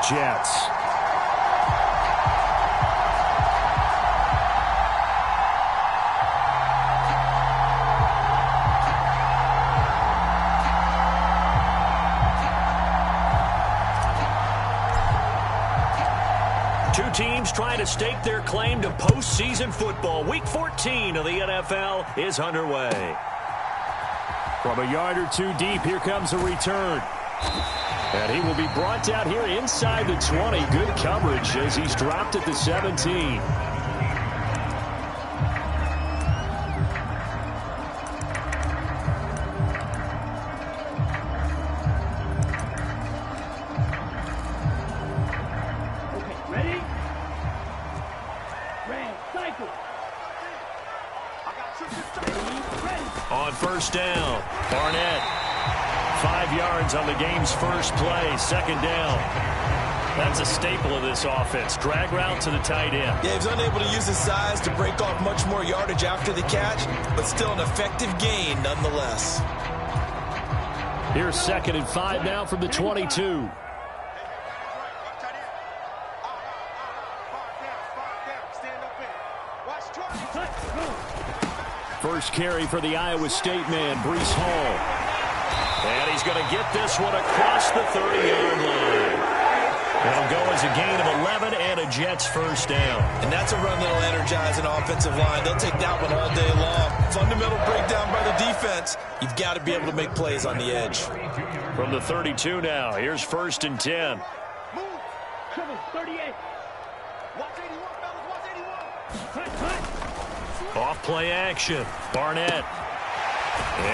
Jets. Two teams trying to stake their claim to postseason football. Week 14 of the NFL is underway. From a yard or two deep, here comes a return. And he will be brought down here inside the 20. Good coverage as he's dropped at the 17. On first down, Barnett. 5 yards on the game's first play, second down. That's a staple of this offense. Drag route to the tight end. Yeah, he's unable to use his size to break off much more yardage after the catch, but still an effective gain nonetheless. Here's 2nd and 5 now from the 22. First carry for the Iowa State man, Breece Hall. And he's going to get this one across the 30-yard line. It'll go as a gain of 11 and a Jets first down. And that's a run that'll energize an offensive line. They'll take that one all day long. Fundamental breakdown by the defense. You've got to be able to make plays on the edge. From the 32 now, here's 1st and 10. Move. Come on, 38. Watch 81, fellas. Watch 81. Off play action. Barnett.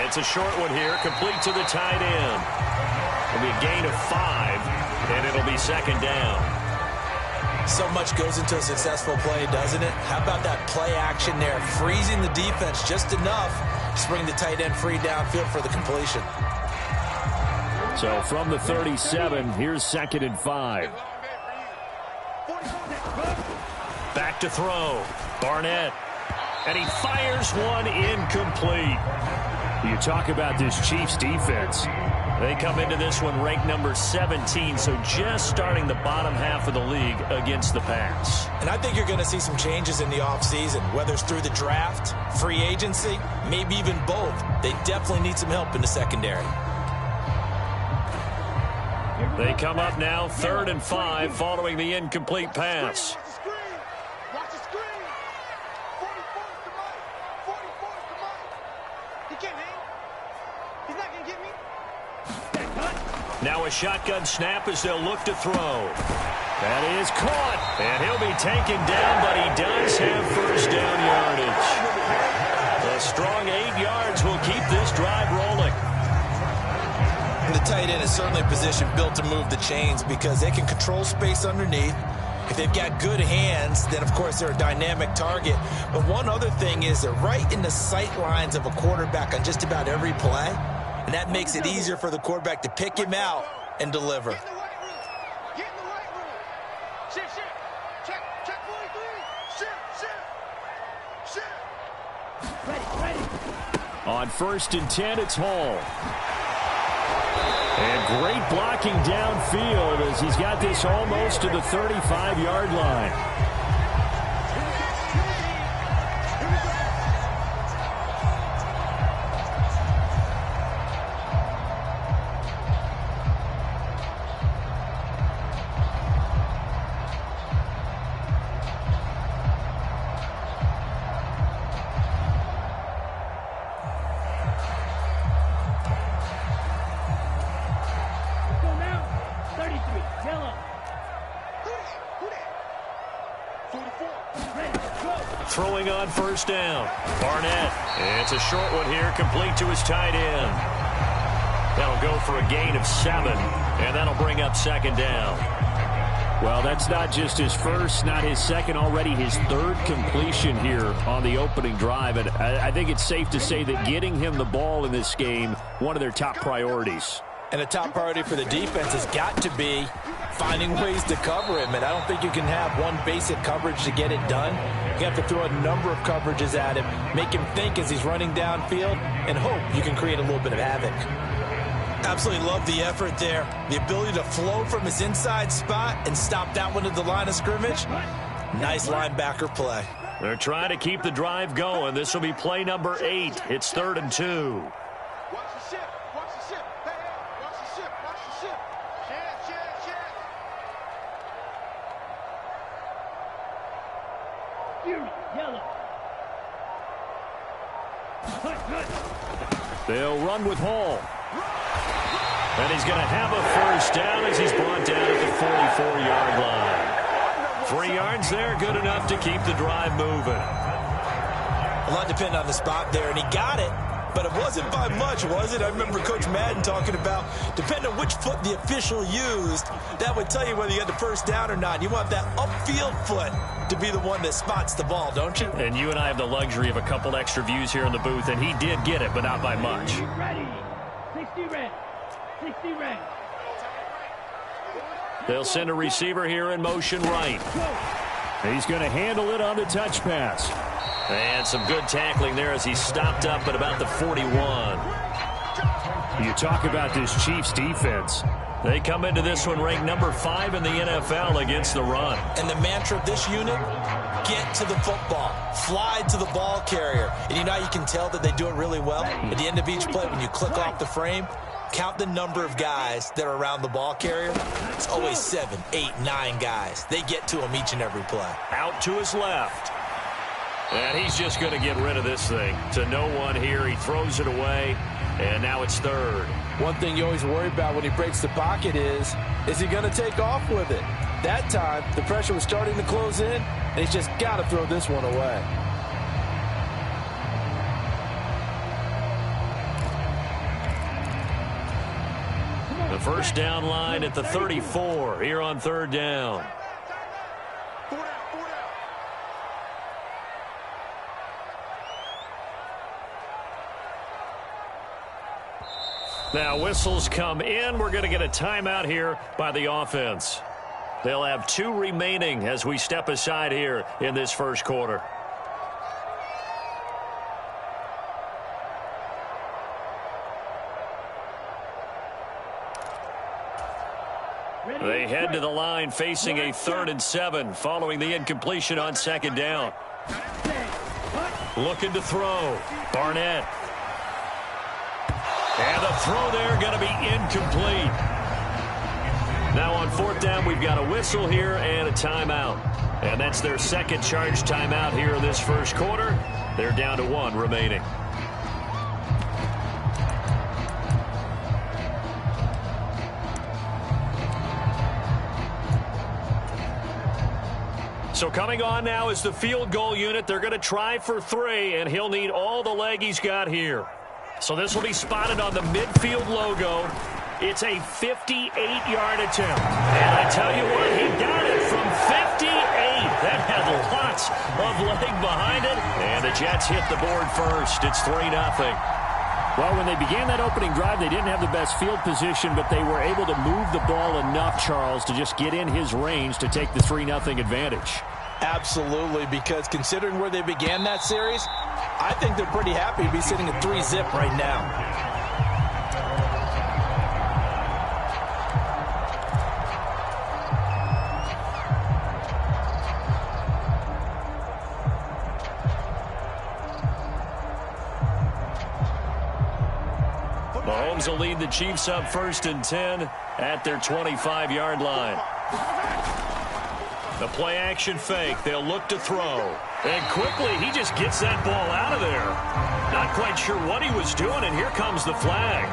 It's a short one here, complete to the tight end. It'll be a gain of 5, and it'll be 2nd down. So much goes into a successful play, doesn't it? How about that play action there, freezing the defense just enough to bring the tight end free downfield for the completion. So from the 37, here's 2nd and 5. Back to throw. Barnett. And he fires one incomplete. You talk about this Chiefs defense. They come into this one ranked number 17, so just starting the bottom half of the league against the pass. And I think you're going to see some changes in the offseason, whether it's through the draft, free agency, maybe even both. They definitely need some help in the secondary. They come up now 3rd and 5 following the incomplete pass. Watch the screen. 44's the mic. 44's the mic. He can't hang. He's not going to get me. Now a shotgun snap as they'll look to throw. That is caught. And he'll be taken down, but he does have first down yardage. A strong 8 yards will keep this drive rolling. And the tight end is certainly a position built to move the chains because they can control space underneath. If they've got good hands, then of course they're a dynamic target. But one other thing is they're right in the sight lines of a quarterback on just about every play. And that makes it easier for the quarterback to pick him out and deliver. Get in the right room. Get in the right room. Shift, shift. Check 43. Shift, shift. Ready. On 1st and 10, it's Hall. And great blocking downfield as he's got this almost to the 35-yard line. Throwing on first down. Barnett. It's a short one here, complete to his tight end. That'll go for a gain of 7, and that'll bring up 2nd down. Well, that's not just his first, not his second, already his 3rd completion here on the opening drive. And I think it's safe to say that getting him the ball in this game, one of their top priorities. And a top priority for the defense has got to be finding ways to cover him. And I don't think you can have one basic coverage to get it done. You have to throw a number of coverages at him, make him think as he's running downfield, and hope you can create a little bit of havoc. Absolutely love the effort there. The ability to flow from his inside spot and stop that one at the line of scrimmage. Nice linebacker play. They're trying to keep the drive going. This will be play number 8. It's 3rd and 2. Watch the ship. Watch the ship. Hey, hey. Watch the ship. Watch the ship. Yellow. They'll run with Hall. And he's going to have a first down as he's brought down at the 44-yard line. 3 yards there, good enough to keep the drive moving. A lot depended on the spot there, and he got it, but it wasn't by much, was it? I remember Coach Madden talking about, depending on which foot the official used, that would tell you whether you had the first down or not. You want that upfield foot to be the one that spots the ball, don't you? And you and I have the luxury of a couple extra views here in the booth, and he did get it, but not by much. Ready. 60 red. 60 red. They'll send a receiver here in motion right. He's going to handle it on the touch pass. And some good tackling there as he stopped up at about the 41. You talk about this Chiefs defense. They come into this one ranked number 5 in the NFL against the run. And the mantra of this unit, get to the football. Fly to the ball carrier. And you know how you can tell that they do it really well? At the end of each play, when you click off the frame, count the number of guys that are around the ball carrier. It's always 7, 8, 9 guys. They get to him each and every play. Out to his left. And he's just going to get rid of this thing. To no one here. He throws it away. And now it's 3rd. One thing you always worry about when he breaks the pocket is he going to take off with it? That time, the pressure was starting to close in, and he's just got to throw this one away. The first down line at the 34 here on 3rd down. Now whistles come in. We're going to get a timeout here by the offense. They'll have 2 remaining as we step aside here in this first quarter. They head to the line facing a 3rd and 7 following the incompletion on 2nd down. Looking to throw. Barnett. And the throw there going to be incomplete. Now on 4th down, we've got a whistle here and a timeout. And that's their second charge timeout here in this first quarter. They're down to 1 remaining. So coming on now is the field goal unit. They're going to try for 3, and he'll need all the leg he's got here. So this will be spotted on the midfield logo. It's a 58-yard attempt. And I tell you what, he got it from 58. That had lots of leg behind it. And the Jets hit the board first. It's 3-0. Well, when they began that opening drive, they didn't have the best field position, but they were able to move the ball enough, Charles, to just get in his range to take the 3-0 advantage. Absolutely, because considering where they began that series, I think they're pretty happy to be sitting at 3-zip right now. Mahomes will lead the Chiefs up 1st and 10 at their 25-yard line. The play action fake. They'll look to throw. And quickly, he just gets that ball out of there. Not quite sure what he was doing, and here comes the flag.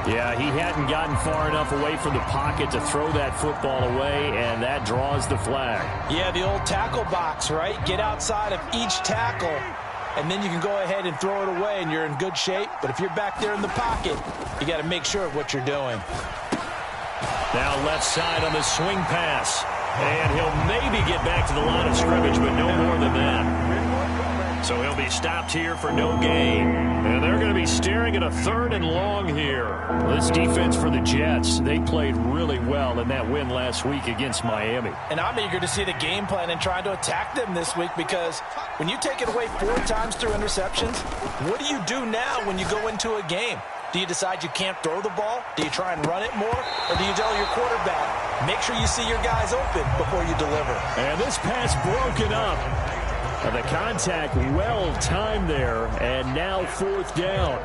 Yeah, he hadn't gotten far enough away from the pocket to throw that football away, and that draws the flag. Yeah, the old tackle box, right? Get outside of each tackle, and then you can go ahead and throw it away, and you're in good shape. But if you're back there in the pocket, you got to make sure of what you're doing. Now left side on the swing pass. And he'll maybe get back to the line of scrimmage, but no more than that. So he'll be stopped here for no gain. And they're going to be staring at a 3rd and long here. This defense for the Jets, they played really well in that win last week against Miami. And I'm eager to see the game plan and trying to attack them this week, because when you take it away 4 times through interceptions, what do you do now when you go into a game? Do you decide you can't throw the ball? Do you try and run it more? Or do you tell your quarterback, make sure you see your guys open before you deliver? And this pass broken up. The contact well timed there, and now 4th down.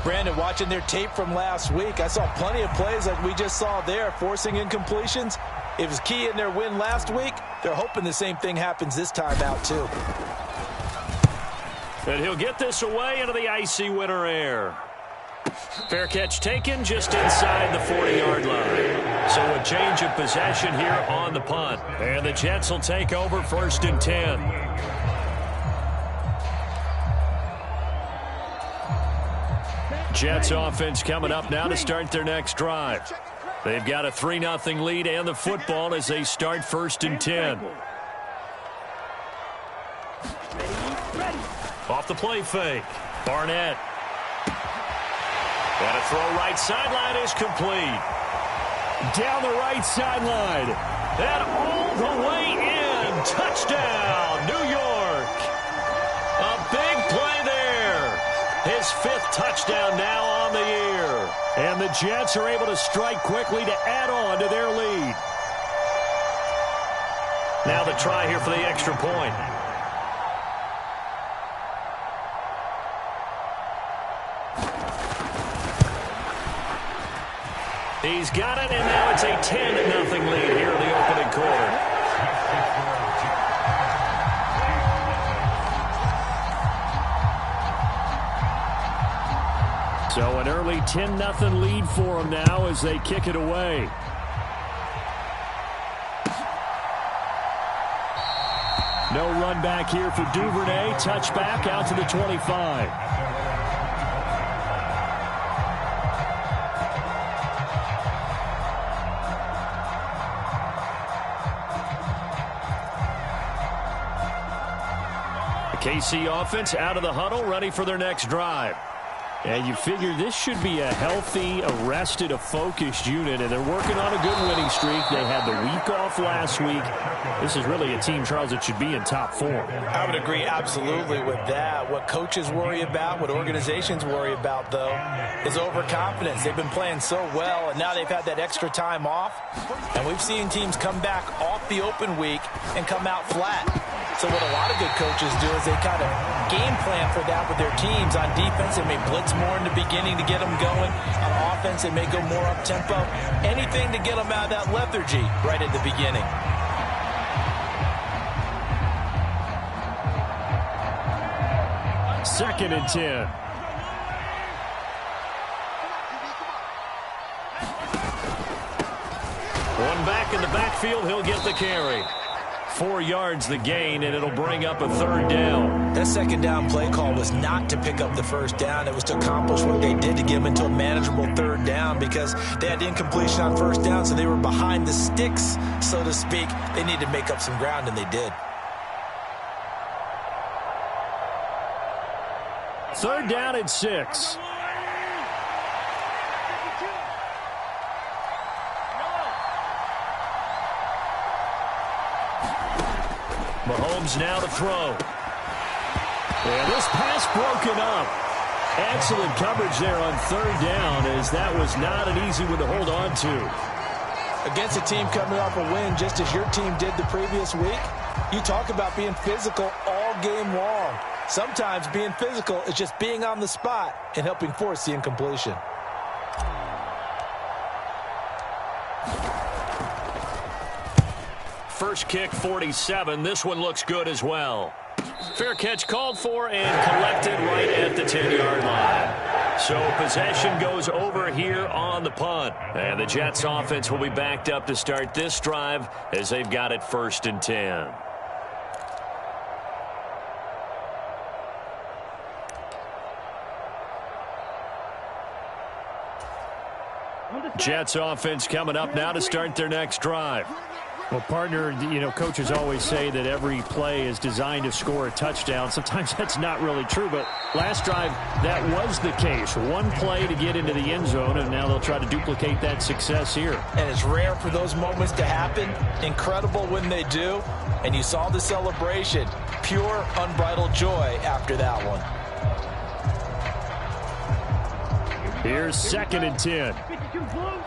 Brandon, watching their tape from last week, I saw plenty of plays like we just saw there, forcing incompletions. It was key in their win last week. They're hoping the same thing happens this time out, too. And he'll get this away into the icy winter air. Fair catch taken just inside the 40-yard line. So a change of possession here on the punt. And the Jets will take over 1st and 10. Jets offense coming up now to start their next drive. They've got a 3-0 lead and the football as they start 1st and 10. Off the play fake. Barnett. And a throw right sideline is complete. Down the right sideline. And all the way in. Touchdown, New York. A big play there. His 5th touchdown now on the year. And the Jets are able to strike quickly to add on to their lead. Now the try here for the extra point. He's got it, and now it's a 10-0 lead here in the opening quarter. So an early 10-0 lead for them now as they kick it away. No run back here for Duvernay. Touchback out to the 25. KC offense out of the huddle, ready for their next drive. And you figure this should be a healthy, arrested, a focused unit, and they're working on a good winning streak. They had the week off last week. This is really a team, Charles, that should be in top form. I would agree absolutely with that. What coaches worry about, what organizations worry about, though, is overconfidence. They've been playing so well, and now they've had that extra time off. And we've seen teams come back off the open week and come out flat. So what a lot of good coaches do is they kind of game plan for that with their teams. On defense, they may blitz more in the beginning to get them going. On offense, they may go more up-tempo. Anything to get them out of that lethargy right at the beginning. Second and 10. One back in the backfield, he'll get the carry. 4 yards the gain, and it'll bring up a 3rd down. That 2nd down play call was not to pick up the 1st down. It was to accomplish what they did to get them into a manageable 3rd down because they had incompletion on 1st down, so they were behind the sticks, so to speak. They needed to make up some ground, and they did. 3rd down and 6. Mahomes now to throw. And this pass broken up. Excellent coverage there on 3rd down, as that was not an easy one to hold on to. Against a team coming off a win just as your team did the previous week, you talk about being physical all game long. Sometimes being physical is just being on the spot and helping force the incompletion. First kick, 47. This one looks good as well. Fair catch called for and collected right at the 10-yard line. So possession goes over here on the punt. And the Jets offense will be backed up to start this drive as they've got it 1st and 10. Jets offense coming up now to start their next drive. Well, partner, you know, coaches always say that every play is designed to score a touchdown. Sometimes that's not really true, but last drive, that was the case. One play to get into the end zone, and now they'll try to duplicate that success here. And it's rare for those moments to happen. Incredible when they do. And you saw the celebration. Pure, unbridled joy after that one. Here's 2nd and 10. 52 blue.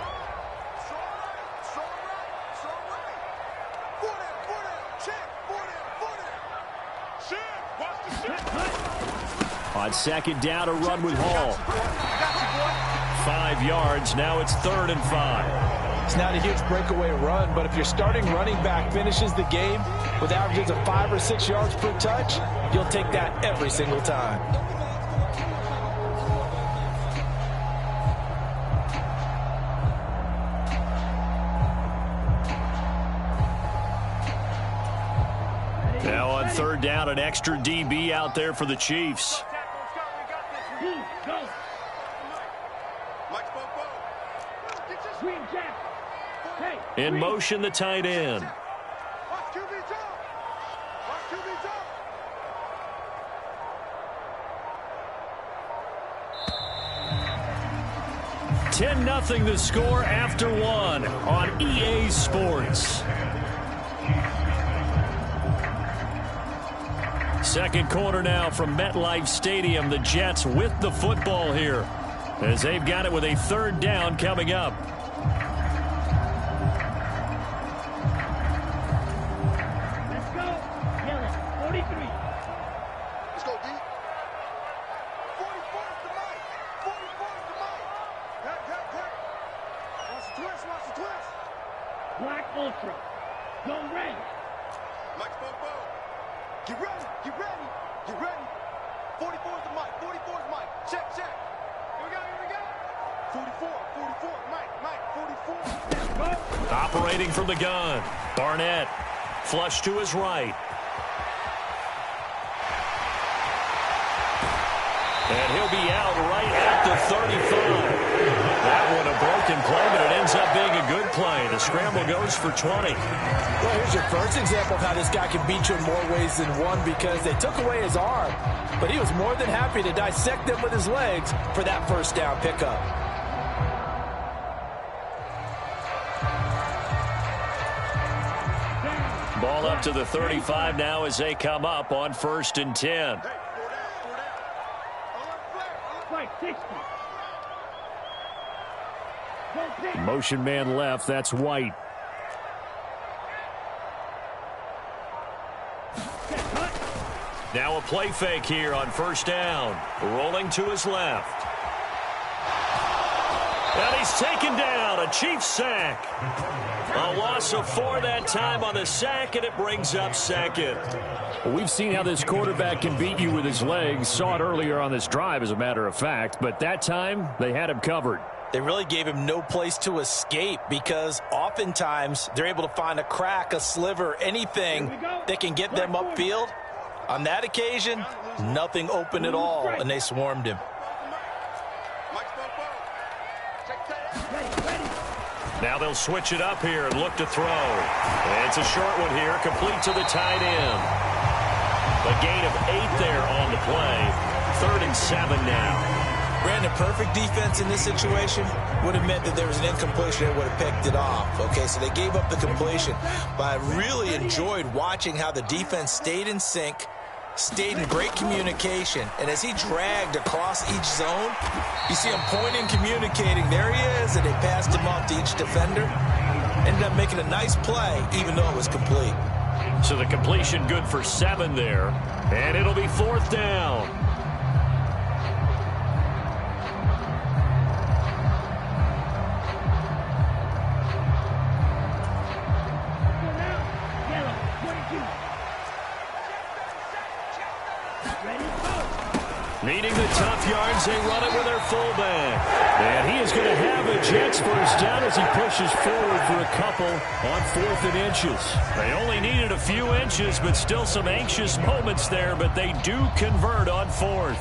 On 2nd down, a run with Hall. 5 yards. Now it's 3rd and 5. It's not a huge breakaway run, but if your starting running back finishes the game with averages of 5 or 6 yards per touch, you'll take that every single time. Now on 3rd down, an extra DB out there for the Chiefs. In motion, the tight end. Watch QB jump. Watch QB jump. $10-0 the score after 1 on EA Sports. Second quarter now from MetLife Stadium. The Jets with the football here as they've got it with a 3rd down coming up. Let's go. Yell it. 43. Let's go, D. 44 is the mic. 44 is the mic. Hit. Watch the twist. Watch the twist. Black Ultra. Go red. Mike's Bobo. Get ready. Get ready. Get ready. 44 is the mic. 44 is Mike. Check. Here we go. 44. Mike, 44. Operating from the gun. Barnett. Flush to his right. And he'll be out right at the 35. That one a broken play, but it ends up being a good play. The scramble goes for 20. Well, here's your first example of how this guy can beat you in more ways than one, because they took away his arm, but he was more than happy to dissect them with his legs for that 1st down pickup. Ball up to the 35 now as they come up on 1st and 10. Strike 60. Go pick. Motion man left. That's White. Now a play fake here on 1st down. Rolling to his left. And he's taken down. A Chiefs sack. A loss of 4 that time on the sack, and it brings up 2nd. Well, we've seen how this quarterback can beat you with his legs. Saw it earlier on this drive, as a matter of fact. But that time, they had him covered. They really gave him no place to escape, because oftentimes they're able to find a crack, a sliver, anything that can get them upfield. On that occasion, nothing open at all, and they swarmed him. Now they'll switch it up here and look to throw. And it's a short one here, complete to the tight end. A gain of 8 there on the play. 3rd and 7 now. Brandon, perfect defense in this situation would have meant that there was an incompletion that would have picked it off. Okay, so they gave up the completion. But I really enjoyed watching how the defense stayed in sync, stayed in great communication, and as he dragged across each zone, you see him pointing, communicating. There he is, and they passed him off to each defender. Ended up making a nice play, even though it was complete. So the completion good for 7 there, and it'll be 4th down. Needing the tough yards, they run it with their fullback. And he is going to have a Jets 1st down as he pushes forward for a couple on 4th and inches. They only needed a few inches, but still some anxious moments there, but they do convert on 4th.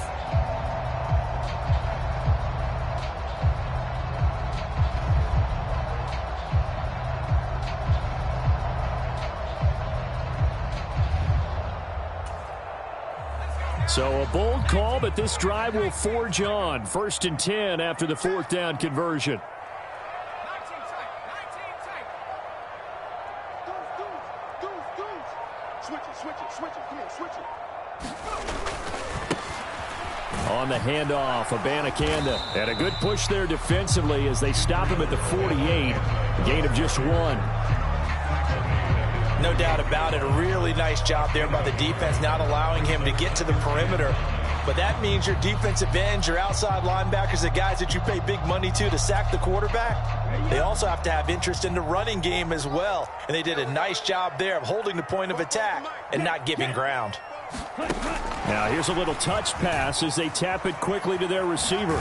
So a bold call, but this drive will forge on. 1st and 10 after the 4th down conversion. 19 tight. Switch it. Come here, switch it. on the handoff. Abanikanda. And a good push there defensively as they stop him at the 48. A gain of just 1. No doubt about it. A really nice job there by the defense, not allowing him to get to the perimeter. But that means your defensive ends, your outside linebackers, the guys that you pay big money to sack the quarterback, they also have to have interest in the running game as well. And they did a nice job there of holding the point of attack and not giving ground. Now here's a little touch pass as they tap it quickly to their receiver.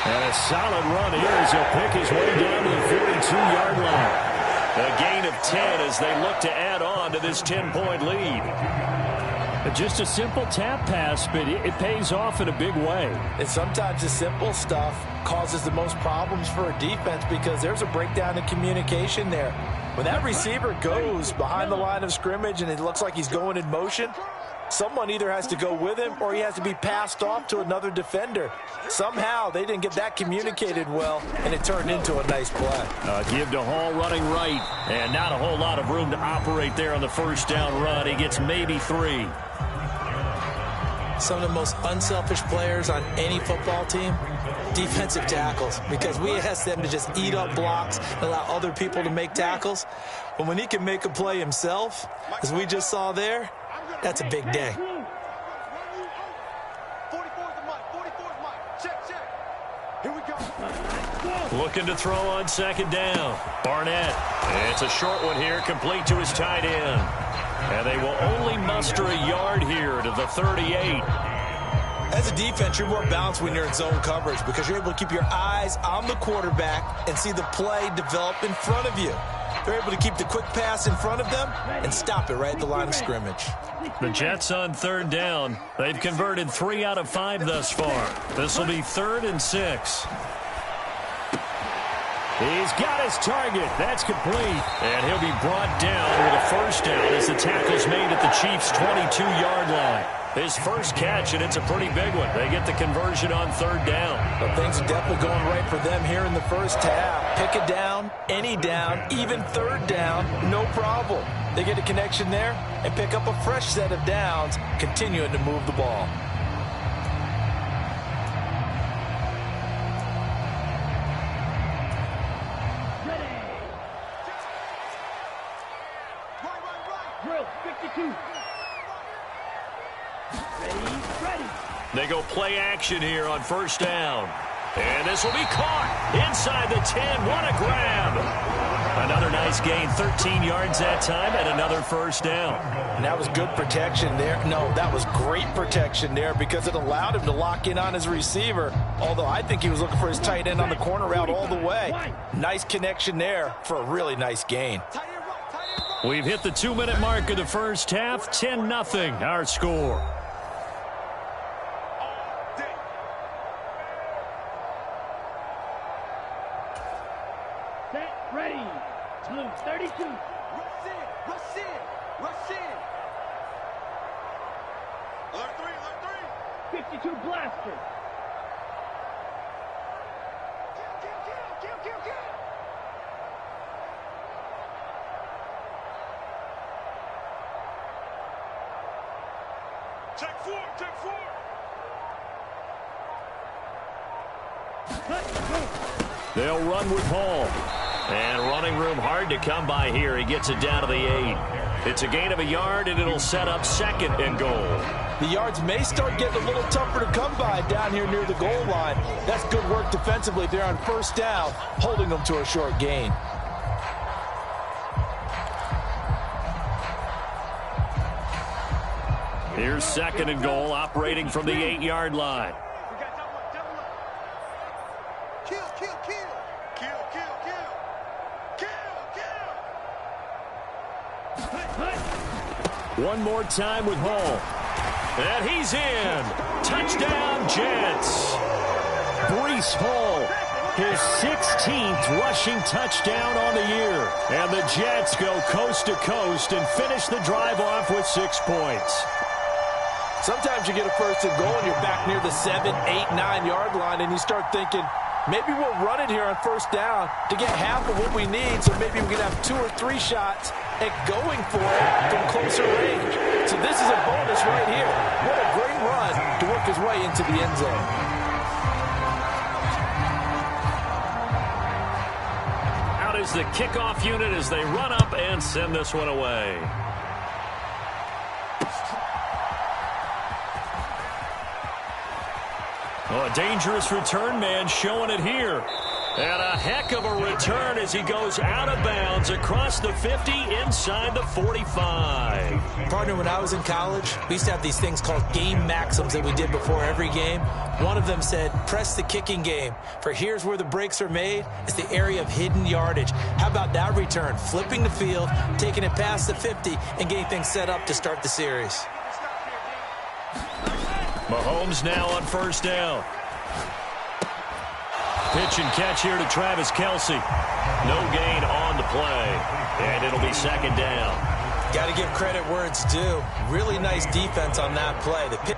And a solid run here as he'll pick his way down to the 42-yard line. A gain of 10 as they look to add on to this 10-point lead. Just a simple tap pass, but it pays off in a big way. And sometimes the simple stuff causes the most problems for a defense because there's a breakdown in communication there. When that receiver goes behind the line of scrimmage and it looks like he's going in motion, someone either has to go with him or he has to be passed off to another defender. Somehow they didn't get that communicated well, and it turned into a nice play. Give to Hall running right, and not a whole lot of room to operate there on the first down run. He gets maybe 3. Some of the most unselfish players on any football team, defensive tackles, because we ask them to just eat up blocks and allow other people to make tackles. But when he can make a play himself, as we just saw there, that's a big day. 44's the mic. 44's mic. Check, check. Here we go. Looking to throw on second down. Barnett. It's a short one here, complete to his tight end. And they will only muster a yard here to the 38. As a defense, you're more balanced when you're in zone coverage because you're able to keep your eyes on the quarterback and see the play develop in front of you. They're able to keep the quick pass in front of them and stop it right at the line of scrimmage. The Jets on third down. They've converted 3 out of 5 thus far. This will be 3rd and 6. He's got his target. That's complete. And he'll be brought down with a first down as the tackle's made at the Chiefs' 22-yard line. His first catch, and it's a pretty big one. They get the conversion on third down. But things are definitely going right for them here in the first half. Pick a down, any down, even third down, no problem. They get a connection there and pick up a fresh set of downs, continuing to move the ball. Drill, 52. Ready. They go play action here on first down. And this will be caught inside the 10. What a grab. Another nice gain, 13 yards that time, and another first down. And that was good protection there. No, that was great protection there because it allowed him to lock in on his receiver, although I think he was looking for his tight end on the corner route all the way. Nice connection there for a really nice gain. We've hit the 2-minute mark of the first half. 10-0 our score. Set, ready. Blue, 32. Rush in, rush in, rush in. Alert 3, alert 3. 52 blaster. Kill. Check 4. They'll run with Hall. And running room hard to come by here. He gets it down to the 8. It's a gain of a yard, and it'll set up 2nd and goal. The yards may start getting a little tougher to come by down here near the goal line. That's good work defensively there on first down, holding them to a short gain. Here's 2nd and goal, operating from the 8-yard line. We got double up. Kill. One more time with Hall. And he's in. Touchdown, Jets. Breece Hall, his 16th rushing touchdown on the year. And the Jets go coast to coast and finish the drive off with 6 points. Sometimes you get a first and goal and you're back near the 7, 8, 9-yard line and you start thinking, maybe we'll run it here on first down to get half of what we need, so maybe we can have 2 or 3 shots at going for it from closer range. So this is a bonus right here. What a great run to work his way into the end zone. Out is the kickoff unit as they run up and send this one away. Oh, a dangerous return man showing it here. And a heck of a return as he goes out of bounds across the 50 inside the 45. Partner, when I was in college, we used to have these things called game maxims that we did before every game. One of them said, press the kicking game. For here's where the breaks are made. It's the area of hidden yardage. How about that return? Flipping the field, taking it past the 50, and getting things set up to start the series. Mahomes now on first down. Pitch and catch here to Travis Kelce. No gain on the play. And it'll be second down. Got to give credit where it's due. Really nice defense on that play. The pitch.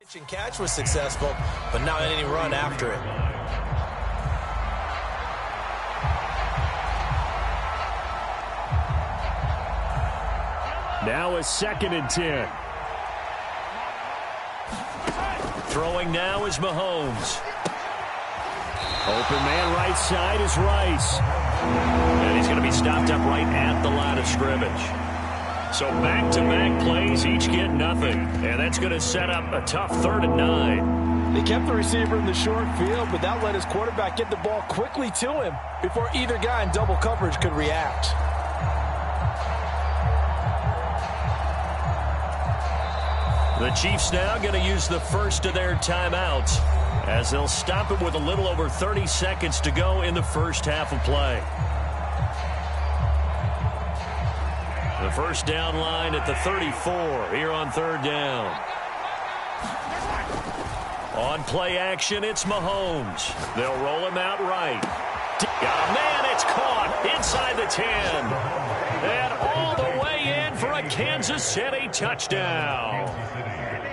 Pitch and catch was successful, but not any run after it. Now a 2nd and 10. Throwing now is Mahomes. Open man right side is Rice. And he's going to be stopped up right at the line of scrimmage. So back-to-back plays, each get nothing. And that's going to set up a tough 3rd and 9. They kept the receiver in the short field, but that let his quarterback get the ball quickly to him before either guy in double coverage could react. The Chiefs now going to use the first of their timeouts as they'll stop it with a little over 30 seconds to go in the first half of play. The first down line at the 34 here on 3rd down. On play action, it's Mahomes. They'll roll him out right. Got a man, it's caught inside the 10. And all the way in for a Kansas City touchdown.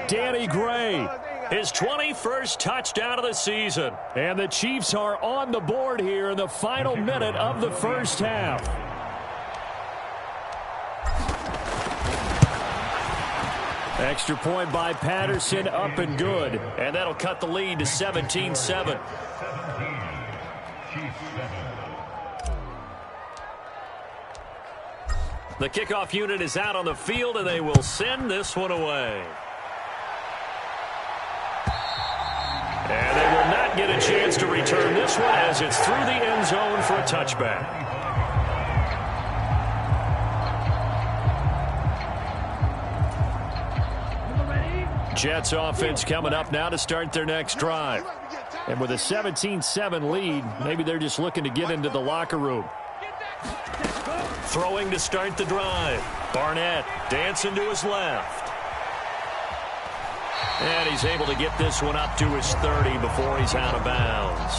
Danny Gray. His 21st touchdown of the season. And the Chiefs are on the board here in the final minute of the first half. Extra point by Patterson, up and good. And that'll cut the lead to 17-7. The kickoff unit is out on the field, and they will send this one away. And they will not get a chance to return this one as it's through the end zone for a touchback. Jets offense coming up now to start their next drive. And with a 17-7 lead, maybe they're just looking to get into the locker room. Throwing to start the drive. Barnett dancing to his left. And he's able to get this one up to his 30 before he's out of bounds.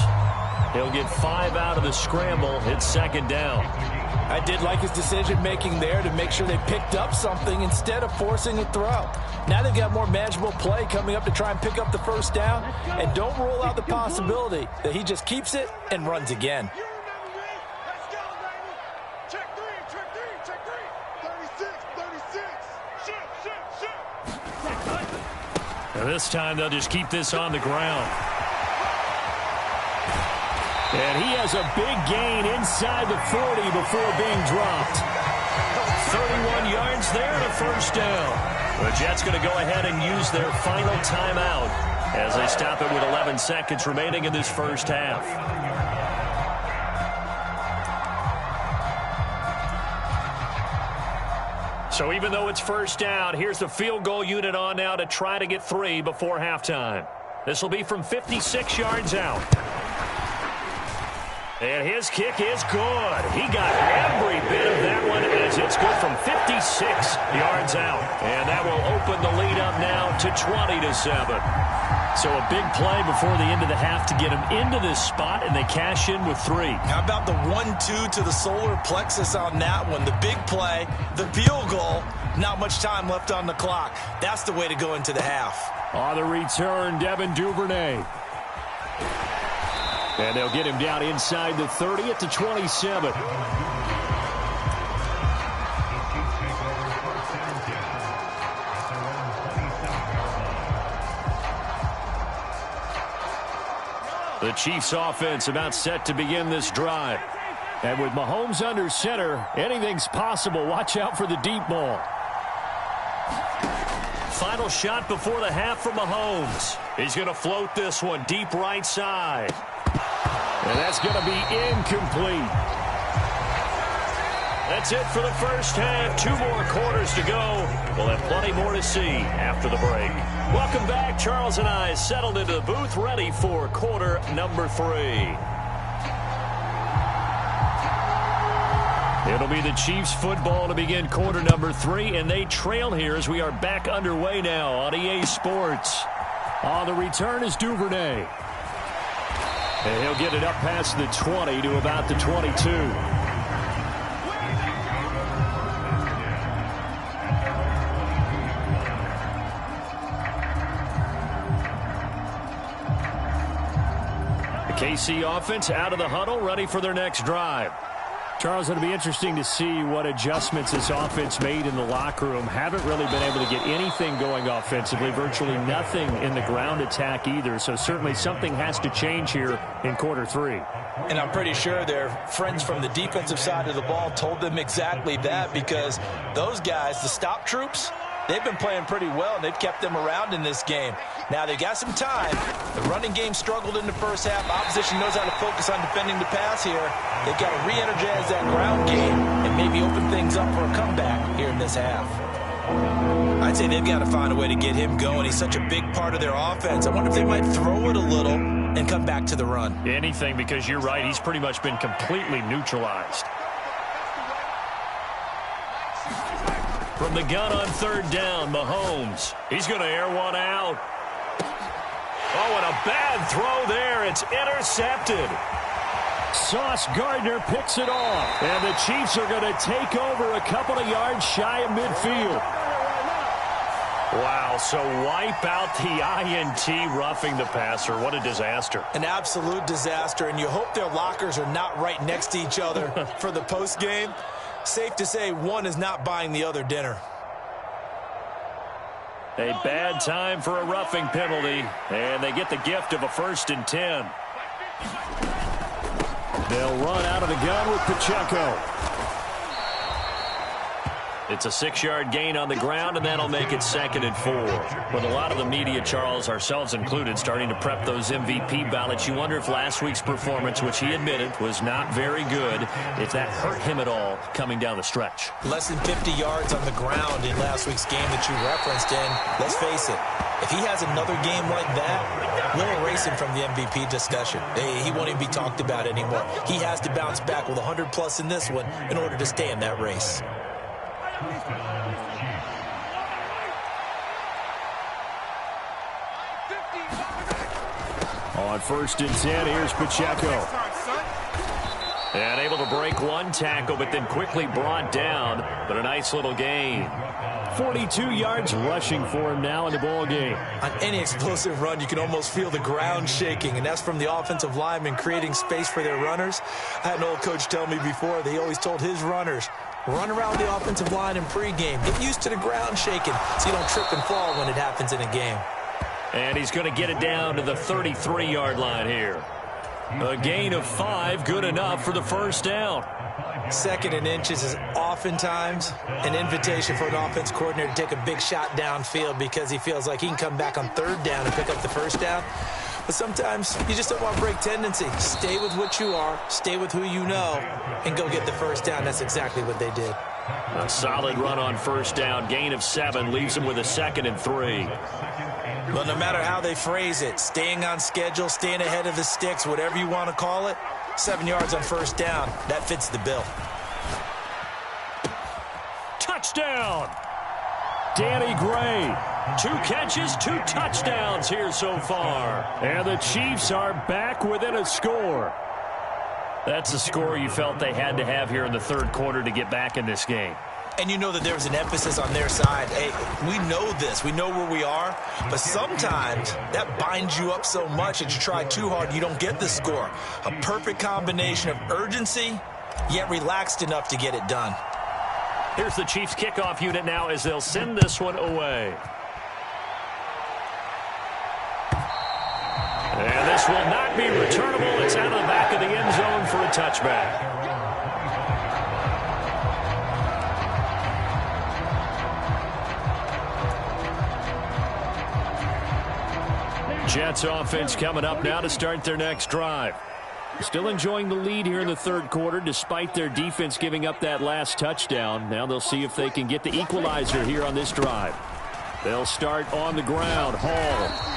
He'll get 5 out of the scramble. It's 2nd down. I did like his decision-making there to make sure they picked up something instead of forcing a throw. Now they've got more manageable play coming up to try and pick up the first down. And don't rule out the possibility that he just keeps it and runs again. Check three, check three, check three. 36, 36. Shift, shift, shift. And this time they'll just keep this on the ground. And he has a big gain inside the 40 before being dropped. 31 yards there and a first down. The Jets going to go ahead and use their final timeout as they stop it with 11 seconds remaining in this first half. So even though it's first down, here's the field goal unit on now to try to get 3 before halftime. This will be from 56 yards out. And his kick is good. He got every bit of that one as it's good from 56 yards out. And that will open the lead up now to 20-7. So a big play before the end of the half to get him into this spot, and they cash in with 3. How about the 1-2 to the solar plexus on that one? The big play, the field goal, not much time left on the clock. That's the way to go into the half. On the return, Devin Duvernay. And they'll get him down inside the 30 at the 27. The Chiefs offense about set to begin this drive. And with Mahomes under center, anything's possible. Watch out for the deep ball. Final shot before the half from Mahomes. He's going to float this one deep right side. And that's going to be incomplete. That's it for the first half. 2 more quarters to go. We'll have plenty more to see after the break. Welcome back. Charles and I settled into the booth, ready for quarter number 3. It'll be the Chiefs football to begin quarter number 3, and they trail here as we are back underway now on EA Sports. On the return is Duvernay. And he'll get it up past the 20 to about the 22. The KC offense out of the huddle, ready for their next drive. Charles, it'll be interesting to see what adjustments this offense made in the locker room. Haven't really been able to get anything going offensively, virtually nothing in the ground attack either. So certainly something has to change here in quarter 3. And I'm pretty sure their friends from the defensive side of the ball told them exactly that, because those guys, the stop troops, they've been playing pretty well, and they've kept them around in this game. Now, they got some time. The running game struggled in the first half. Opposition knows how to focus on defending the pass here. They've got to re-energize that ground game and maybe open things up for a comeback here in this half. I'd say they've got to find a way to get him going. He's such a big part of their offense. I wonder if they might throw it a little and come back to the run. Anything, because you're right. He's pretty much been completely neutralized. From the gun on third down, Mahomes. He's going to air one out. Oh, and a bad throw there. It's intercepted. Sauce Gardner picks it off. And the Chiefs are going to take over a couple of yards shy of midfield. Wow, so wipe out the INT, roughing the passer. What a disaster. An absolute disaster, and you hope their lockers are not right next to each other for the postgame. Safe to say one is not buying the other dinner. A bad time for a roughing penalty, and they get the gift of a 1st and 10. They'll run out of the gun with Pacheco. It's a 6-yard gain on the ground, and that'll make it 2nd and 4. With a lot of the media, Charles, ourselves included, starting to prep those MVP ballots, you wonder if last week's performance, which he admitted was not very good, if that hurt him at all coming down the stretch. Less than 50 yards on the ground in last week's game that you referenced, and let's face it, if he has another game like that, we'll erase him from the MVP discussion. He won't even be talked about anymore. He has to bounce back with 100+ in this one in order to stay in that race. On 1st and 10, here's Pacheco. And able to break one tackle, but then quickly brought down. But a nice little gain. 42 yards rushing for him now in the ball game. On any explosive run, you can almost feel the ground shaking, and that's from the offensive linemen creating space for their runners. I had an old coach tell me before, they always told his runners, run around the offensive line in pregame. Get used to the ground shaking so you don't trip and fall when it happens in a game. And he's going to get it down to the 33-yard line here. A gain of 5, good enough for the first down. 2nd and inches is oftentimes an invitation for an offense coordinator to take a big shot downfield because he feels like he can come back on 3rd down and pick up the first down. But sometimes you just don't want to break tendency. Stay with what you are, stay with who you know, and go get the first down. That's exactly what they did. A solid run on first down. Gain of 7 leaves him with a 2nd and 3. Well, no matter how they phrase it, staying on schedule, staying ahead of the sticks, whatever you want to call it, 7 yards on first down, that fits the bill. Touchdown! Danny Gray. 2 catches, 2 touchdowns here so far. And the Chiefs are back within a score. That's a score you felt they had to have here in the 3rd quarter to get back in this game. And you know that there's an emphasis on their side. Hey, we know this. We know where we are. But sometimes that binds you up so much that you try too hard, you don't get the score. A perfect combination of urgency, yet relaxed enough to get it done. Here's the Chiefs kickoff unit now as they'll send this one away. And this will not be returnable. It's out of the back of the end zone for a touchback. Jets offense coming up now to start their next drive. Still enjoying the lead here in the 3rd quarter despite their defense giving up that last touchdown. Now they'll see if they can get the equalizer here on this drive. They'll start on the ground. Hall.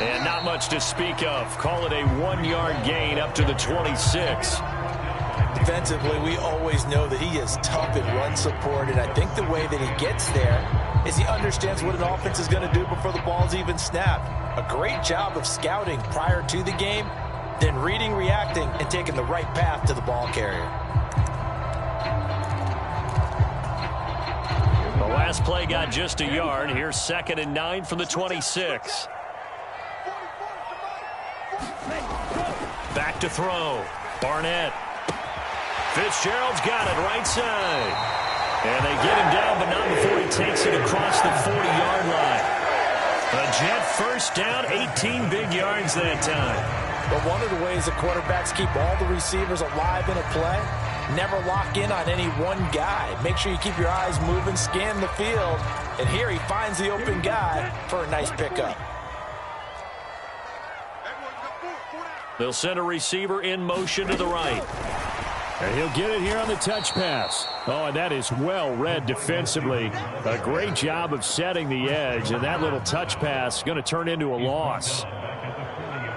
And not much to speak of. Call it a 1-yard gain up to the 26. Defensively, we always know that he is tough in run support, and I think the way that he gets there is he understands what an offense is going to do before the ball's even snapped. A great job of scouting prior to the game, then reading, reacting, and taking the right path to the ball carrier. The last play got just a yard. Here's 2nd and 9 from the 26. Back to throw. Barnett. Fitzgerald's got it right side. And they get him down, but not before he takes it across the 40-yard line. A Jet first down, 18 big yards that time. But one of the ways the quarterbacks keep all the receivers alive in a play, never lock in on any one guy. Make sure you keep your eyes moving, scan the field, and here he finds the open guy for a nice pickup. They'll send a receiver in motion to the right. And he'll get it here on the touch pass. Oh, and that is well read defensively. A great job of setting the edge, and that little touch pass is going to turn into a loss.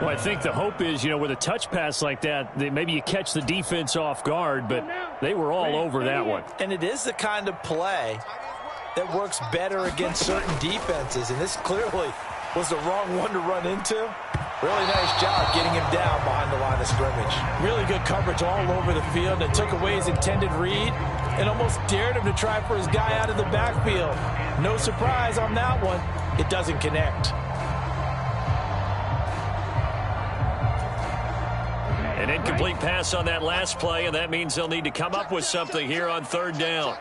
Well, I think the hope is, with a touch pass like that maybe you catch the defense off guard, but they were all over that one. And it is the kind of play that works better against certain defenses, and this clearly was the wrong one to run into. Really nice job getting him down behind the line of scrimmage. Really good coverage all over the field and took away his intended read and almost dared him to try for his guy out of the backfield. No surprise on that one. It doesn't connect. An incomplete pass on that last play, and that means they'll need to come up with something here on 3rd down.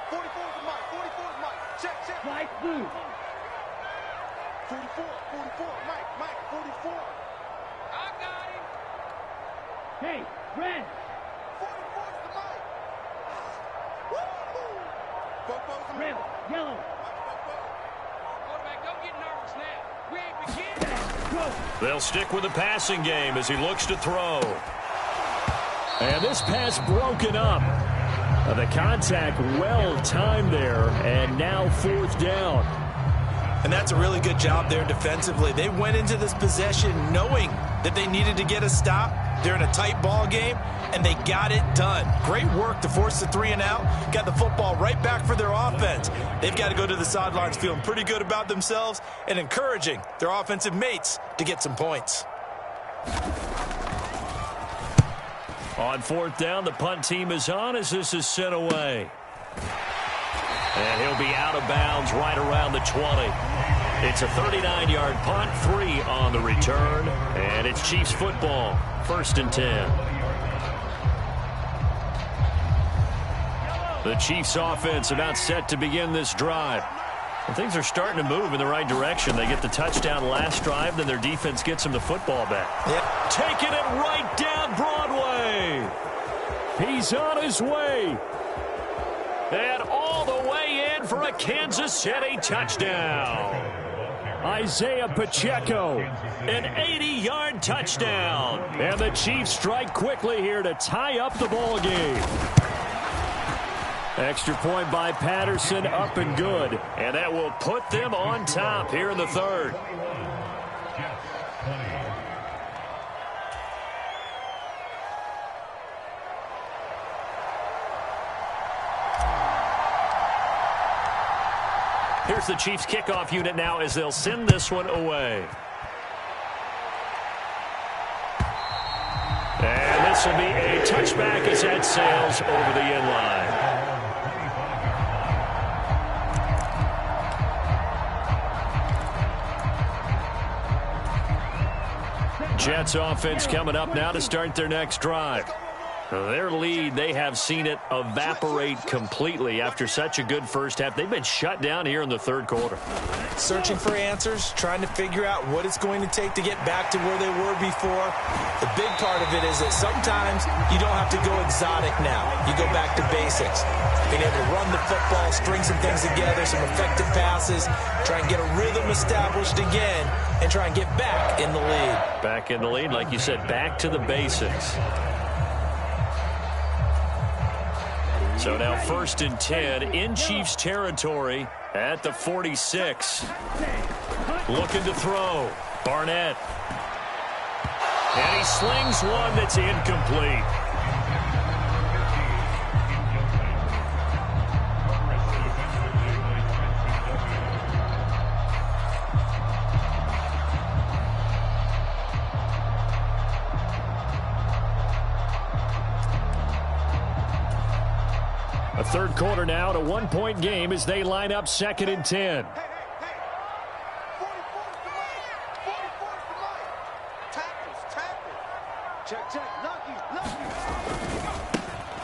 44's Mike. Check. Mike blue. 44, Mike, 44. I got him. Hey, red. 44's the Mike. Woo! Fofo's the Red, Mike. yellow. Quarterback, don't get nervous now. We ain't beginning. Go. They'll stick with the passing game as he looks to throw. And this pass broken up. The contact well timed there, and now 4th down. And that's a really good job there defensively. They went into this possession knowing that they needed to get a stop. They're in a tight ball game, and they got it done. Great work to force the 3 and out. Got the football right back for their offense. They've got to go to the sidelines feeling pretty good about themselves and encouraging their offensive mates to get some points. On 4th down, the punt team is on as this is sent away. And he'll be out of bounds right around the 20. It's a 39-yard punt, 3 on the return, and it's Chiefs football, 1st and 10. The Chiefs offense about set to begin this drive. Well, things are starting to move in the right direction. They get the touchdown last drive, then their defense gets them the football back. Yep. Taking it right down Broadway. He's on his way. And all the way in for a Kansas City touchdown. Isaiah Pacheco. An 80-yard touchdown. And the Chiefs strike quickly here to tie up the ball game. Extra point by Patterson, up and good. And that will put them on top here in the third. Here's the Chiefs kickoff unit now as they'll send this one away. And this will be a touchback as that sails over the end line. Jets offense coming up now to start their next drive. Their lead, they have seen it evaporate completely after such a good first half. They've been shut down here in the third quarter. Searching for answers, trying to figure out what it's going to take to get back to where they were before. The big part of it is that sometimes you don't have to go exotic now. You go back to basics. Being able to run the football, string some things together, some effective passes, try and get a rhythm established again, and try and get back in the lead. Back in the lead, like you said, back to the basics. So now 1st and 10 in Chiefs territory at the 46. Looking to throw. Barnett. And he slings one that's incomplete. A third quarter now, to 1-point game as they line up 2nd and 10.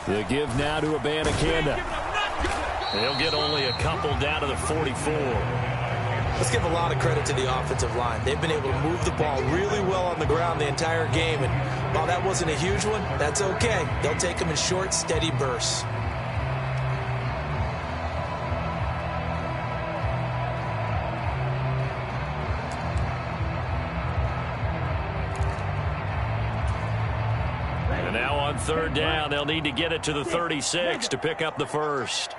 The give now to Abanikanda. They'll get only a couple down to the 44. Let's give a lot of credit to the offensive line. They've been able to move the ball really well on the ground the entire game. And while that wasn't a huge one, that's okay. They'll take them in short, steady bursts. Now on 3rd down, they'll need to get it to the 36 to pick up the first.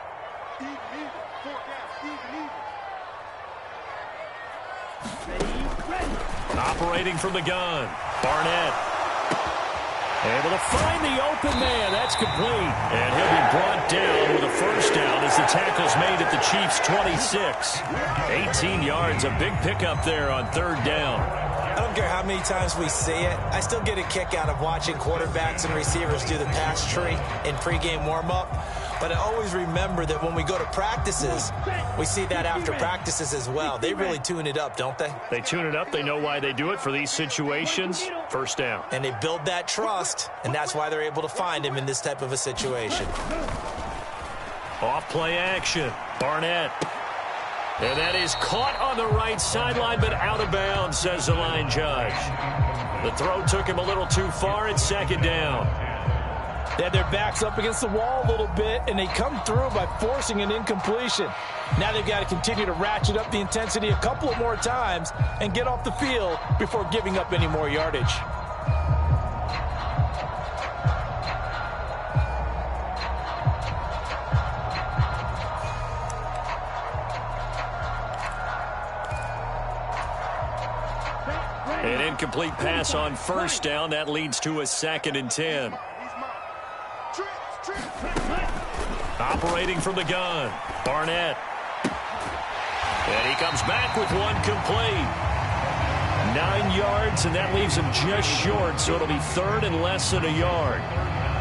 Operating from the gun, Barnett. Able to find the open man. That's complete. And he'll be brought down with a first down as the tackle's made at the Chiefs' 26. 18 yards, a big pickup there on 3rd down. I don't care how many times we see it. I still get a kick out of watching quarterbacks and receivers do the pass tree in pregame warm-up. But I always remember that when we go to practices, we see that after practices as well. They really tune it up, don't they? They tune it up. They know why they do it for these situations. First down. And they build that trust, and that's why they're able to find him in this type of a situation. Off play action. Barnett. And that is caught on the right sideline, but out of bounds, says the line judge. The throw took him a little too far. It's 2nd down. They had their backs up against the wall a little bit, and they come through by forcing an incompletion. Now they've got to continue to ratchet up the intensity a couple of more times and get off the field before giving up any more yardage. An incomplete pass on 1st down. That leads to a 2nd and 10. Operating from the gun, Barnett. And he comes back with one complete. 9 yards, and that leaves him just short, so it'll be 3rd and less than a yard.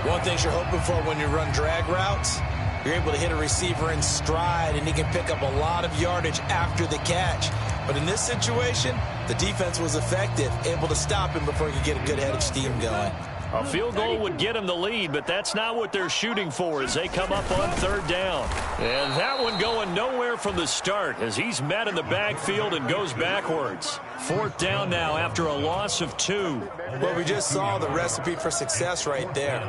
One thing you're hoping for when you run drag routes, you're able to hit a receiver in stride, and he can pick up a lot of yardage after the catch. But in this situation, the defense was effective, able to stop him before he could get a good head of steam going. A field goal would get him the lead, but that's not what they're shooting for as they come up on third down. And that one going nowhere from the start as he's met in the backfield and goes backwards. Fourth down now after a loss of 2. Well, we just saw the recipe for success right there.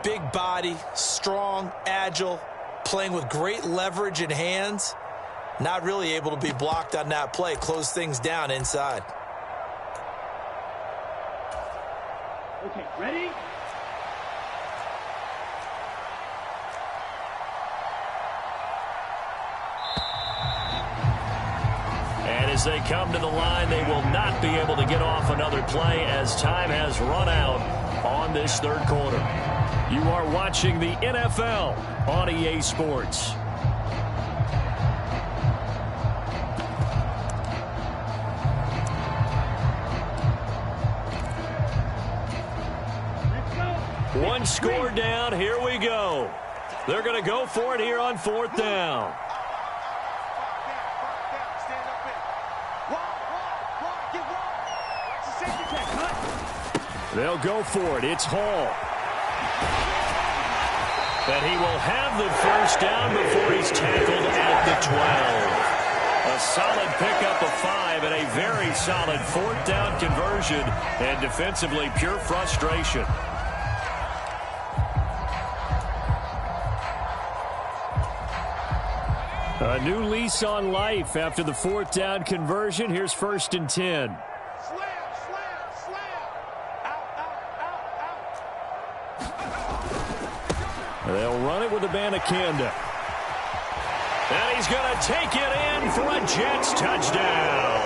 Big body, strong, agile, playing with great leverage in hands. Not really able to be blocked on that play. Close things down inside. Okay, ready? And as they come to the line, they will not be able to get off another play as time has run out on this third quarter. You are watching the NFL on EA Sports. One score down. Here we go. They're going to go for it here on fourth down. They'll go for it. It's Hall. And he will have the first down before he's tackled at the 12. A solid pickup of 5 and a very solid fourth down conversion. And defensively, pure frustration. A new lease on life after the fourth down conversion. Here's 1st and 10. They'll run it with Abanikanda. And he's going to take it in for a Jets touchdown.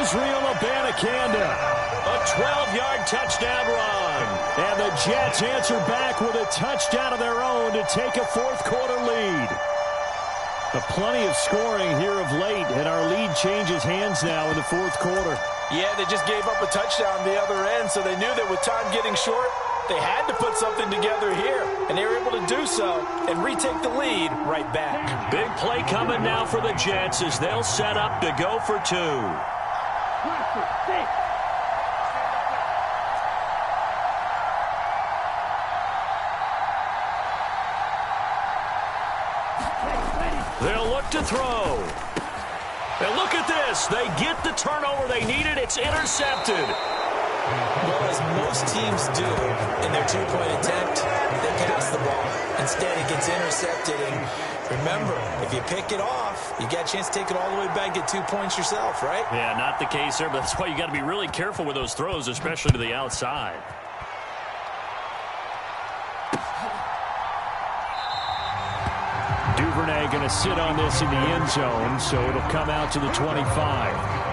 Israel Abanikanda. A 12-yard touchdown run. And the Jets answer back with a touchdown of their own to take a fourth-quarter lead. Plenty of scoring here of late, and our lead changes hands now in the fourth quarter. Yeah, they just gave up a touchdown the other end, so they knew that with time getting short, they had to put something together here, and they were able to do so and retake the lead right back. Big play coming now for the Jets as they'll set up to go for 2. They'll look to throw. And look at this. They get the turnover they needed. It's intercepted. Well, as most teams do in their two-point attempt, they pass the ball. Instead, it gets intercepted. And remember, if you pick it off, you got a chance to take it all the way back, get 2 points yourself, right? Yeah, not the case there, but that's why you got to be really careful with those throws, especially to the outside. Duvernay going to sit on this in the end zone, so it'll come out to the 25.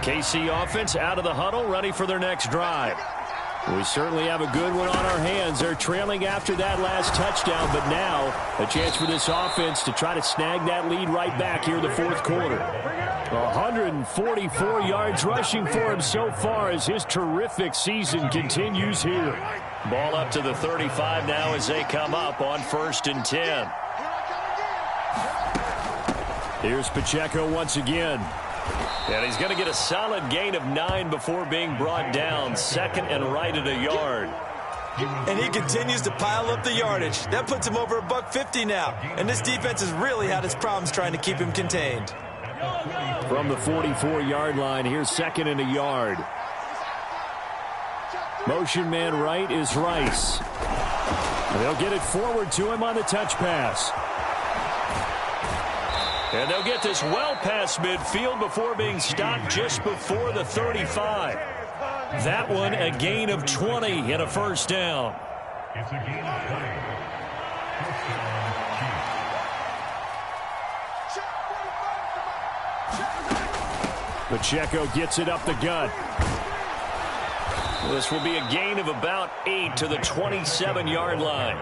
KC offense out of the huddle, ready for their next drive. We certainly have a good one on our hands. They're trailing after that last touchdown, but now a chance for this offense to try to snag that lead right back here in the fourth quarter. 144 yards rushing for him so far as his terrific season continues here. Ball up to the 35 now as they come up on 1st and 10. Here's Pacheco once again. And he's going to get a solid gain of 9 before being brought down. 2nd and right at a yard. And he continues to pile up the yardage. That puts him over $150 now. And this defense has really had its problems trying to keep him contained. From the 44-yard line, here's 2nd and a yard. Motion man right is Rice. They'll get it forward to him on the touch pass. And they'll get this well past midfield before being stopped just before the 35. That one a gain of 20 and a first down. It's a gain of 20. Pacheco gets it up the gut. This will be a gain of about 8 to the 27-yard line.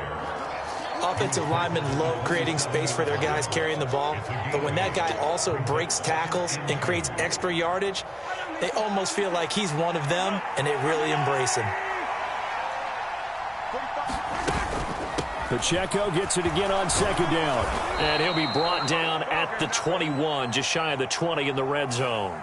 Offensive linemen love creating space for their guys carrying the ball, but when that guy also breaks tackles and creates extra yardage, they almost feel like he's one of them, and they really embrace him. Pacheco gets it again on 2nd down. And he'll be brought down at the 21, just shy of the 20 in the red zone.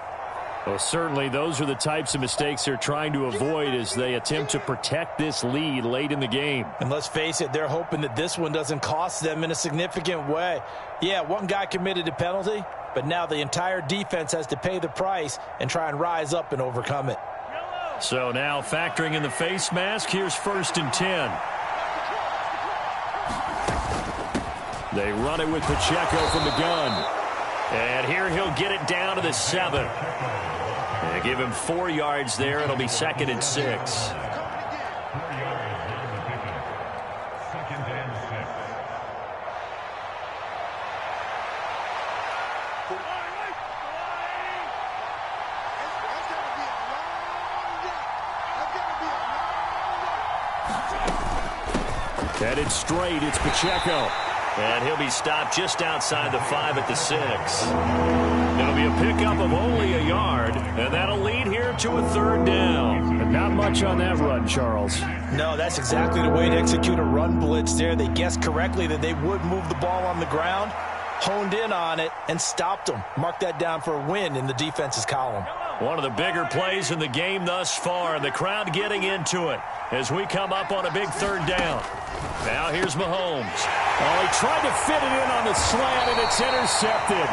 Well, certainly those are the types of mistakes they're trying to avoid as they attempt to protect this lead late in the game. And let's face it, they're hoping that this one doesn't cost them in a significant way. Yeah, one guy committed a penalty, but now the entire defense has to pay the price and try and rise up and overcome it. So now factoring in the face mask, here's 1st and 10. They run it with Pacheco from the gun. And here he'll get it down to the 7. And give him 4 yards there. It'll be 2nd and 6. 4 yards after the pickup. 2nd and 6. Headed straight, it's Pacheco. And he'll be stopped just outside the 5 at the 6. It'll be a pickup of only a yard, and that'll lead here to a 3rd down. And not much on that run, Charles. No, that's exactly the way to execute a run blitz there. They guessed correctly that they would move the ball on the ground, honed in on it, and stopped them. Mark that down for a win in the defense's column. One of the bigger plays in the game thus far, and the crowd getting into it as we come up on a big 3rd down. Now here's Mahomes. Oh, he tried to fit it in on the slant, and it's intercepted.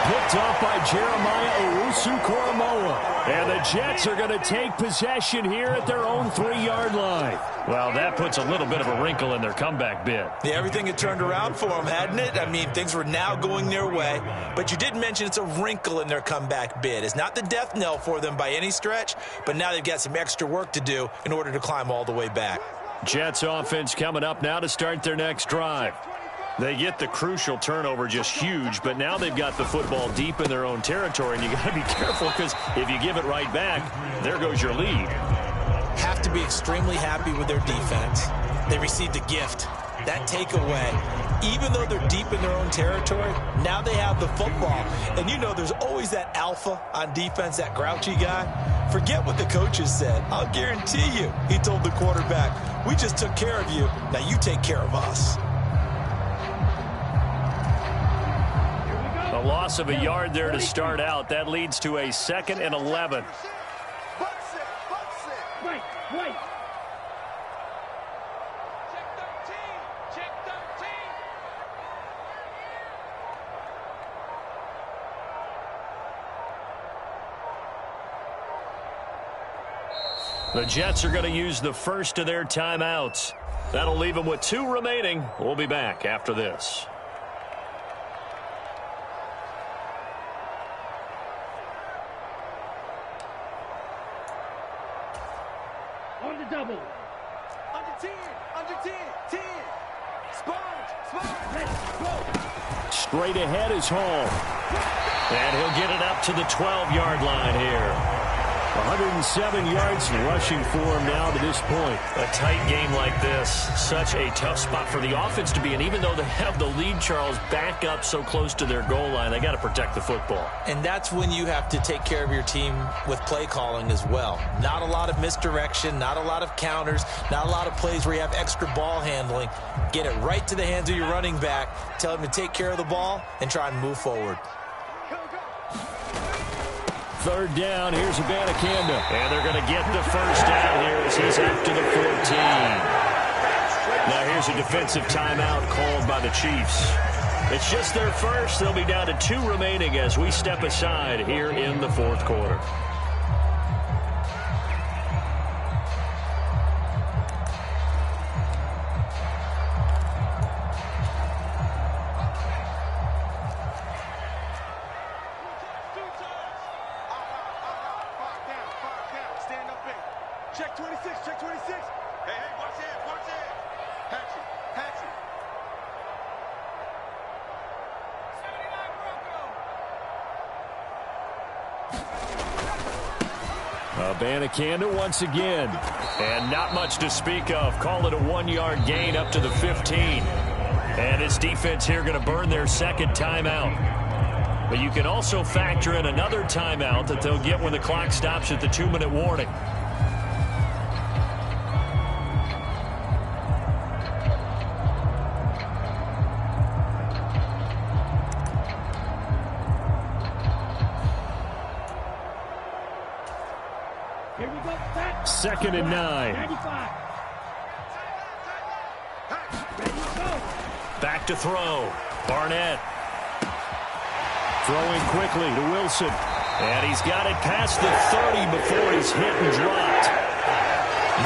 Picked off by Jeremiah Owusu-Koramoah. And the Jets are going to take possession here at their own 3-yard line. Well, that puts a little bit of a wrinkle in their comeback bid. Yeah, everything had turned around for them, hadn't it? I mean, things were now going their way. But you did mention it's a wrinkle in their comeback bid. It's not the death knell for them by any stretch, but now they've got some extra work to do in order to climb all the way back. Jets offense coming up now to start their next drive. They get the crucial turnover, just huge, but now they've got the football deep in their own territory, and you got to be careful because if you give it right back, there goes your lead. Have to be extremely happy with their defense. They received a gift. That takeaway, even though they're deep in their own territory, now they have the football. And you know there's always that alpha on defense, that grouchy guy. Forget what the coaches said. I'll guarantee you, he told the quarterback, we just took care of you. Now you take care of us. A loss of a yard there to start out. That leads to a 2nd and 11. Wait. The Jets are going to use the first of their timeouts. That'll leave them with 2 remaining. We'll be back after this. On the double. Under 10, 10. Sponge. Let's go. Straight ahead is Hall. And he'll get it up to the 12-yard line here. 107 yards rushing for him now to this point. A tight game like this, such a tough spot for the offense to be in. Even though they have the lead, Charles, back up so close to their goal line, they got to protect the football. And that's when you have to take care of your team with play calling as well. Not a lot of misdirection, not a lot of counters, not a lot of plays where you have extra ball handling. Get it right to the hands of your running back, tell him to take care of the ball, and try and move forward. Third down, here's Abanikanda. And they're going to get the first down here as he's up to the 14. Now here's a defensive timeout called by the Chiefs. It's just their first. They'll be down to 2 remaining as we step aside here in the fourth quarter. Check 26, check 26. Hey, watch it. Hatch it. 79 Abanikanda once again. And not much to speak of. Call it a 1-yard gain up to the 15. And this defense here going to burn their second timeout. But you can also factor in another timeout that they'll get when the clock stops at the 2-minute warning. Here we go. Back. 2nd and 9. 95. Ready to go. Back to throw. Barnett. Throwing quickly to Wilson. And he's got it past the 30 before he's hit and dropped.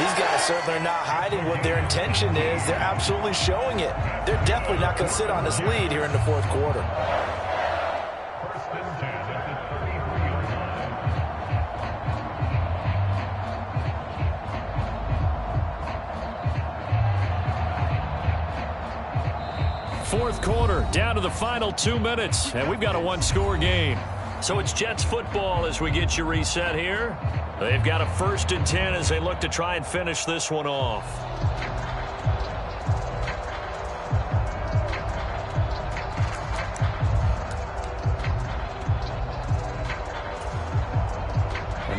These guys certainly are not hiding what their intention is. They're absolutely showing it. They're definitely not going to sit on this lead here in the fourth quarter. First and 10 at the 33-yard line. Fourth quarter, down to the final 2 minutes, and we've got a 1-score game. So it's Jets football as we get you reset here. They've got a 1st and 10 as they look to try and finish this one off.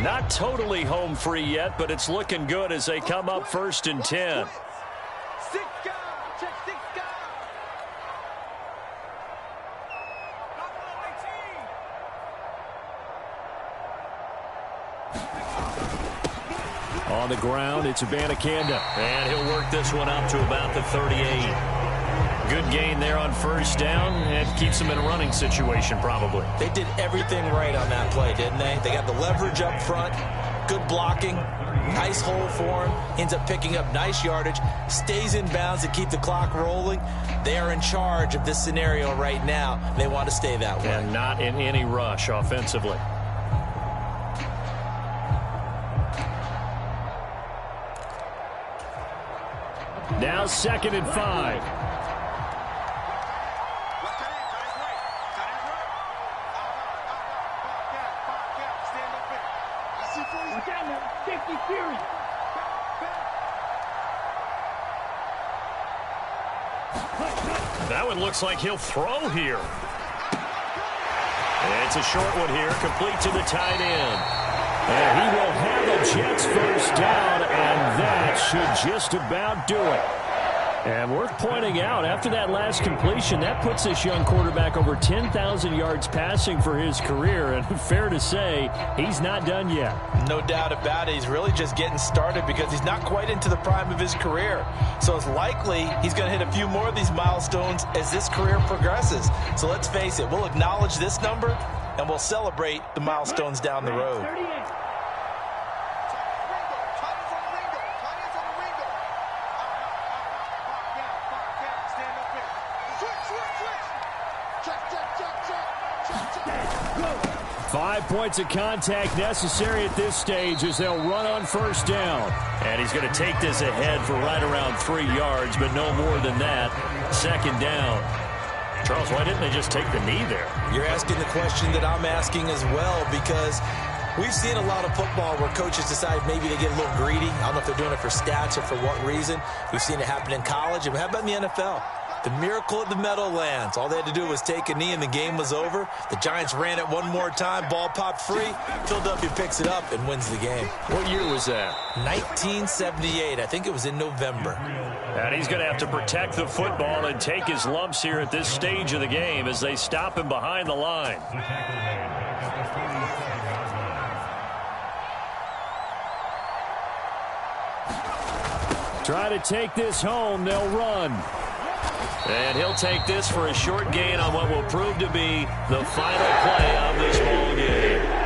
Not totally home free yet, but it's looking good as they come up 1st and 10. 6 guys. Check 6 guys. On the ground, it's Abanikanda. And he'll work this one up to about the 38. Good gain there on 1st down, and keeps them in a running situation probably. They did everything right on that play, didn't they? They got the leverage up front, good blocking, nice hole for him, ends up picking up nice yardage, stays in bounds to keep the clock rolling. They are in charge of this scenario right now. They want to stay that way. And not in any rush offensively. Now 2nd and 5. Watch out now. Safety Fury. That one looks like he'll throw here. It's a short one here, complete to the tight end. And he will have a Jets 1st down, and that should just about do it. And worth pointing out, after that last completion, that puts this young quarterback over 10,000 yards passing for his career. And fair to say, he's not done yet. No doubt about it. He's really just getting started because he's not quite into the prime of his career. So it's likely he's going to hit a few more of these milestones as this career progresses. So let's face it, we'll acknowledge this number and we'll celebrate the milestones down the road. 38. Go. 5 points of contact necessary at this stage as they'll run on 1st down. And he's going to take this ahead for right around 3 yards, but no more than that. 2nd down. Charles, why didn't they just take the knee there? You're asking the question that I'm asking as well, because we've seen a lot of football where coaches decide maybe they get a little greedy. I don't know if they're doing it for stats or for what reason. We've seen it happen in college, and how about in the NFL? The miracle at the Meadowlands. All they had to do was take a knee and the game was over. The Giants ran it one more time. Ball popped free. Philadelphia picks it up and wins the game. What year was that? 1978. I think it was in November. And he's going to have to protect the football and take his lumps here at this stage of the game as they stop him behind the line. The tackle made back at the 37-yard line. Try to take this home. They'll run. And he'll take this for a short gain on what will prove to be the final play of this ball game.